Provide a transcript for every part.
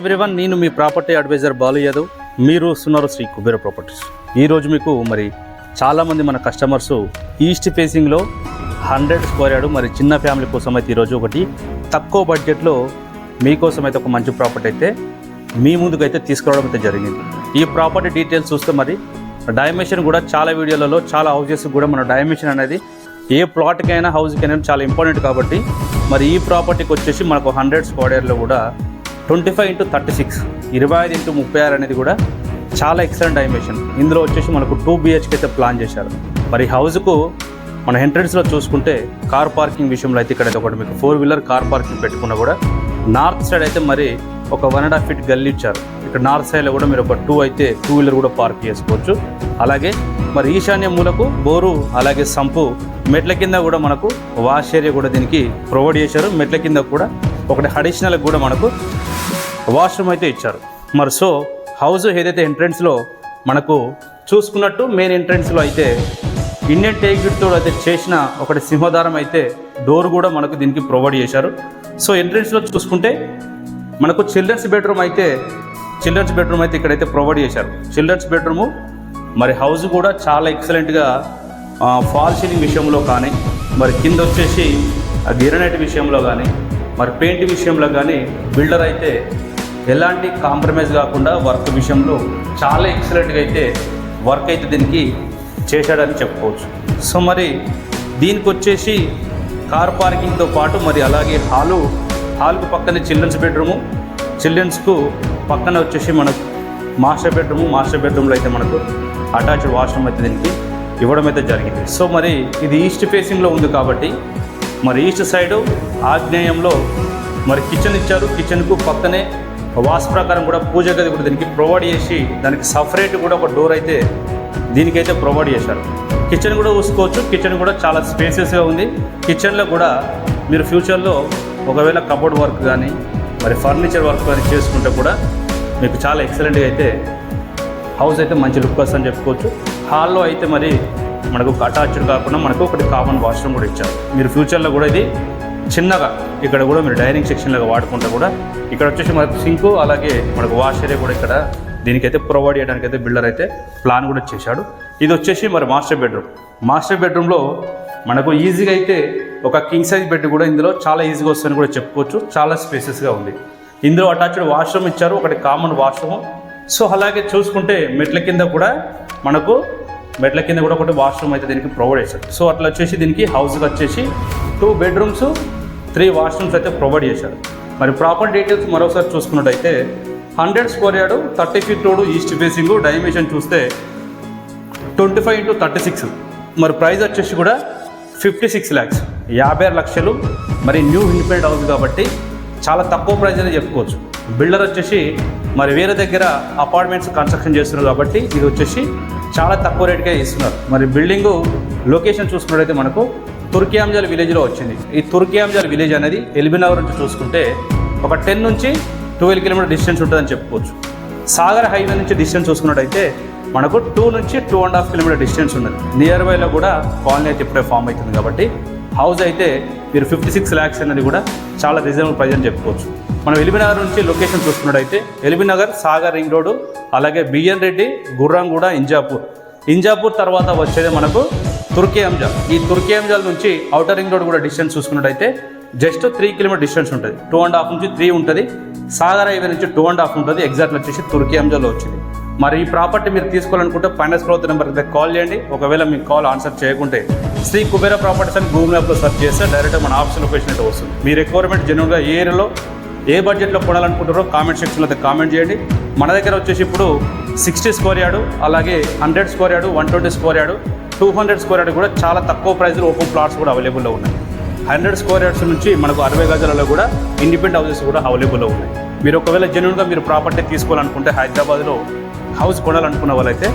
Everyone, నేను మీ property advisor Balu Yadav. మీరు వస్తున్నారు శ్రీ కుబేర ప్రాపర్టీస్. ఈరోజు మీకు చాలామంది మన కస్టమర్స్ ఈస్ట్ ఫేసింగ్లో 100 స్క్వేర్ యార్డ్ చిన్న ఫ్యామిలీ కోసం అయితే ఈరోజు ఒకటి తక్కువ బడ్జెట్లో మీకోసం అయితే ఒక మంచి ప్రాపర్టీ అయితే మీ ముందుకు అయితే తీసుకురావడం అయితే జరిగింది. ఈ ప్రాపర్టీ డీటెయిల్స్ చూస్తే డైమెన్షన్ కూడా చాలా వీడియోలలో చాలా హౌసెస్ కూడా మన డైమెన్షన్ అనేది ఏ ప్లాట్కైనా హౌస్కైనా చాలా ఇంపార్టెంట్ కాబట్టి ఈ ప్రాపర్టీకి వచ్చేసి మనకు 100 స్క్వేర్ యార్డ్లో కూడా 25x36 25x36 అనేది కూడా చాలా ఎక్సలెంట్ డైమెన్షన్. ఇందులో వచ్చేసి మనకు 2 BHK అయితే ప్లాన్ చేశారు. హౌస్కు మన ఎంట్రన్స్లో చూసుకుంటే కార్ పార్కింగ్ విషయంలో అయితే ఇక్కడ ఒకటి మీకు 4-వీలర్ కార్ పార్కింగ్ పెట్టుకున్నా కూడా నార్త్ సైడ్ అయితే ఒక 1.5 ఫీట్ గల్లీ ఇచ్చారు. ఇక్కడ నార్త్ సైడ్లో కూడా మీరు ఒక 2-వీలర్ కూడా పార్క్ చేసుకోవచ్చు. అలాగే ఈశాన్య మూలకు బోరు, అలాగే సంపు, మెట్ల కింద కూడా మనకు వాష్ ఏరియా కూడా దీనికి ప్రొవైడ్ చేశారు. మెట్ల కింద కూడా ఒకటి అడిషనల్ కూడా మనకు వాష్రూమ్ అయితే ఇచ్చారు. సో హౌస్ ఏదైతే ఎంట్రన్స్లో మనకు చూసుకున్నట్టు మెయిన్ ఎంట్రన్స్లో అయితే ఇండియన్ టేక్తో అయితే చేసిన ఒకటి సింహదారం అయితే డోర్ కూడా మనకు దీనికి ప్రొవైడ్ చేశారు. సో ఎంట్రన్స్లో చూసుకుంటే మనకు చిల్డ్రన్స్ బెడ్రూమ్ అయితే ఇక్కడైతే ప్రొవైడ్ చేశారు. చిల్డ్రన్స్ బెడ్రూము హౌస్ కూడా చాలా ఎక్సలెంట్గా ఫాల్ సీలింగ్ విషయంలో కానీ కింద వచ్చేసి గ్రానైట్ విషయంలో కానీ పెయింట్ విషయంలో కానీ బిల్డర్ అయితే ఎలాంటి కాంప్రమైజ్ కాకుండా వర్క్ విషయంలో చాలా ఎక్సలెంట్గా అయితే వర్క్ అయితే దీనికి చేశాడని చెప్పుకోవచ్చు. సో దీనికి వచ్చేసి కార్ పార్కింగ్తో పాటు అలాగే హాల్కు పక్కనే చిల్డ్రన్స్ బెడ్రూము, చిల్డ్రన్స్కు పక్కన వచ్చేసి మనకు మాస్టర్ బెడ్రూమ్లో అయితే మనకు అటాచ్డ్ వాష్రూమ్ అయితే దీనికి ఇవ్వడం అయితే జరిగింది. సో ఇది ఈస్ట్ ఫేసింగ్లో ఉంది కాబట్టి ఈస్ట్ సైడు ఆగ్నేయంలో కిచెన్ ఇచ్చారు. కిచెన్కు పక్కనే వాస్తు ప్రకారం కూడా పూజ గది కూడా దీనికి ప్రొవైడ్ చేసి దానికి సపరేట్ కూడా ఒక డోర్ అయితే దీనికైతే ప్రొవైడ్ చేశారు. కిచెన్ కూడా చూసుకోవచ్చు. కిచెన్ కూడా చాలా స్పేసెస్గా ఉంది. కిచెన్లో కూడా మీరు ఫ్యూచర్లో ఒకవేళ కబోర్డ్ వర్క్ కానీ ఫర్నిచర్ వర్క్ కానీ చేసుకుంటే కూడా మీకు చాలా ఎక్సలెంట్గా అయితే హౌస్ అయితే మంచి లుక్ వస్తుందని చెప్పుకోవచ్చు. హాల్లో అయితే మనకు అటాచ్డ్ కాకుండా మనకు ఒకటి కామన్ వాష్రూమ్ కూడా ఇచ్చారు. మీరు ఫ్యూచర్లో కూడా ఇది చిన్నగా ఇక్కడ కూడా మీరు డైనింగ్ సెక్షన్లాగా వాడుకుంటే కూడా ఇక్కడ వచ్చేసి మనకు సింకు, అలాగే మనకు వాష్ ఏరియా కూడా ఇక్కడ దీనికైతే ప్రొవైడ్ చేయడానికి అయితే బిల్డర్ అయితే ప్లాన్ కూడా చేశాడు. ఇది వచ్చేసి మాస్టర్ బెడ్రూమ్లో మనకు ఈజీగా అయితే ఒక కింగ్ సైజ్ బెడ్ కూడా ఇందులో చాలా ఈజీగా వస్తుందని కూడా చెప్పుకోవచ్చు. చాలా స్పేసెస్గా ఉంది. ఇందులో అటాచ్డ్ వాష్రూమ్ ఇచ్చారు, ఒకటి కామన్ వాష్రూమ్. సో అలాగే చూసుకుంటే మెట్ల కింద కూడా ఒకటి వాష్రూమ్ అయితే దీనికి ప్రొవైడ్ చేశారు. సో అట్లా వచ్చేసి దీనికి హౌస్కి వచ్చేసి 2 బెడ్రూమ్స్ 3 వాష్రూమ్స్ అయితే ప్రొవైడ్ చేశారు. ప్రాపర్ డీటెయిల్స్ మరోసారి చూసుకున్నట్టయితే 100 square yard 30 feet road east facing, dimension చూస్తే 25x36. ప్రైస్ వచ్చేసి కూడా 56 lakhs 56 లక్షలు. న్యూ ఇండిపెండెంట్ హౌస్ కాబట్టి చాలా తక్కువ ప్రైస్ అని చెప్పుకోవచ్చు. బిల్డర్ వచ్చేసి వేరే దగ్గర అపార్ట్మెంట్స్ కన్స్ట్రక్షన్ చేస్తున్నారు కాబట్టి ఇది వచ్చేసి చాలా తక్కువ రేటుకే ఇస్తున్నారు. బిల్డింగు లొకేషన్ చూసుకున్నట్టయితే మనకు తుర్కియాంజల్ విలేజ్లో వచ్చింది. ఈ తుర్కియాంజల్ విలేజ్ అనేది ఎల్బీ నగర్ నుంచి చూసుకుంటే ఒక 10 నుంచి 12 కిలోమీటర్ డిస్టెన్స్ ఉంటుందని చెప్పుకోవచ్చు. సాగర్ హైవే నుంచి డిస్టెన్స్ చూసుకున్నట్టయితే మనకు 2 నుంచి 2.5 కిలోమీటర్ డిస్టెన్స్ ఉన్నది. నియర్ బైలో కూడా కాలనీ అయితే ఇప్పుడే ఫామ్ అవుతుంది కాబట్టి హౌస్ అయితే మీరు 56 lakhs అనేది కూడా చాలా రీజనబుల్ ప్రైస్ అని చెప్పుకోవచ్చు. ఎల్బీ నగర్ నుంచి లొకేషన్ చూసుకున్నట్టయితే LB Nagar, Sagar ring road, అలాగే బిఎన్ రెడ్డి, గుర్రంగూడ, ఇంజాపూర్ తర్వాత వచ్చేది మనకు తుర్కియాంజల్. ఈ తుర్కియాంజల్ నుంచి ఔటర్ రింగ్ రోడ్ కూడా డిస్టెన్స్ చూసుకున్నట్టయితే జస్ట్ 3 కిలోమీటర్ డిస్టెన్స్ ఉంటుంది. 2.5 నుంచి 3 ఉంటుంది. సాగర్ హైవే నుంచి 2.5 ఉంటుంది. ఎగ్జాక్ట్ వచ్చేసి తుర్కియాంజల్లో వచ్చింది. ఈ ప్రాపర్టీ మీరు తీసుకోవాలనుకుంటే ఫైనాన్స్ గ్రోత్ నెంబర్ అయితే కాల్ చేయండి. ఒకవేళ మీకు కాల్ ఆన్సర్ చేయకుంటే శ్రీ కుబేర ప్రాపర్టీస్ అని గూగుల్ మ్యాప్లో సెర్చ్ చేస్తే డైరెక్ట్గా మన ఆఫీస్ లొకేషన్ అయితే వస్తుంది. మీ రిక్వైర్మెంట్ జెన్యున్గా ఏ ఏరియాలో ఏ బడ్జెట్లో కొనాలనుకుంటారో కామెంట్ సెక్షన్లో అయితే కామెంట్ చేయండి. మన దగ్గర వచ్చేసి ఇప్పుడు 60 స్క్వేర్ యార్డ్, అలాగే 100 square yard, 120 square yard, 200 square yard కూడా చాలా తక్కువ ప్రైస్లో ఓపెన్ ప్లాట్స్ కూడా అవైలబుల్లో ఉన్నాయి. 100 స్క్వేర్ యార్డ్స్ నుంచి మనకు 60 గజాలలో కూడా ఇండిపెండెంట్ హౌసెస్ కూడా అవైలబుల్లో ఉన్నాయి. మీరు ఒకవేళ జెన్యున్గా మీరు ప్రాపర్టీ తీసుకోవాలనుకుంటే హైదరాబాద్లో హౌస్ కొనాలనుకున్న వాళ్ళైతే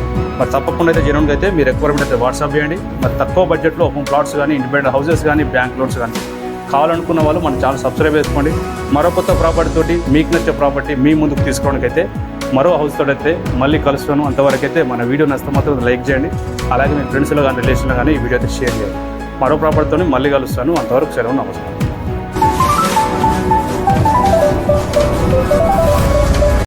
తప్పకుండా అయితే జెన్యున్గా అయితే మీ రిక్వైర్మెంట్ అయితే వాట్సాప్ చేయండి. తక్కువ బడ్జెట్లో ఓపెన్ ప్లాట్స్ కానీ, ఇండిపెండెంట్ హౌసెస్ కానీ, బ్యాంక్ లోన్స్ కానీ కావాలనుకున్న వాళ్ళు మన ఛానల్ సబ్స్క్రైబ్ చేసుకోండి. మరో కొత్త ప్రాపర్టీ తోటి మీకు నచ్చే ప్రాపర్టీ మీ ముందుకు తీసుకోవడానికి అయితే మరో హౌస్ తోటి అయితే మళ్ళీ కలుస్తాను. అంతవరకు అయితే మన వీడియో నచ్చితే మాత్రం లైక్ చేయండి. అలాగే మీ ఫ్రెండ్స్లో కానీ రిలేషన్లో కానీ ఈ వీడియో అయితే షేర్ చేయండి. మరో ప్రాపర్టీతో మళ్ళీ కలుస్తాను. అంతవరకు సెలవు, నమస్కారం.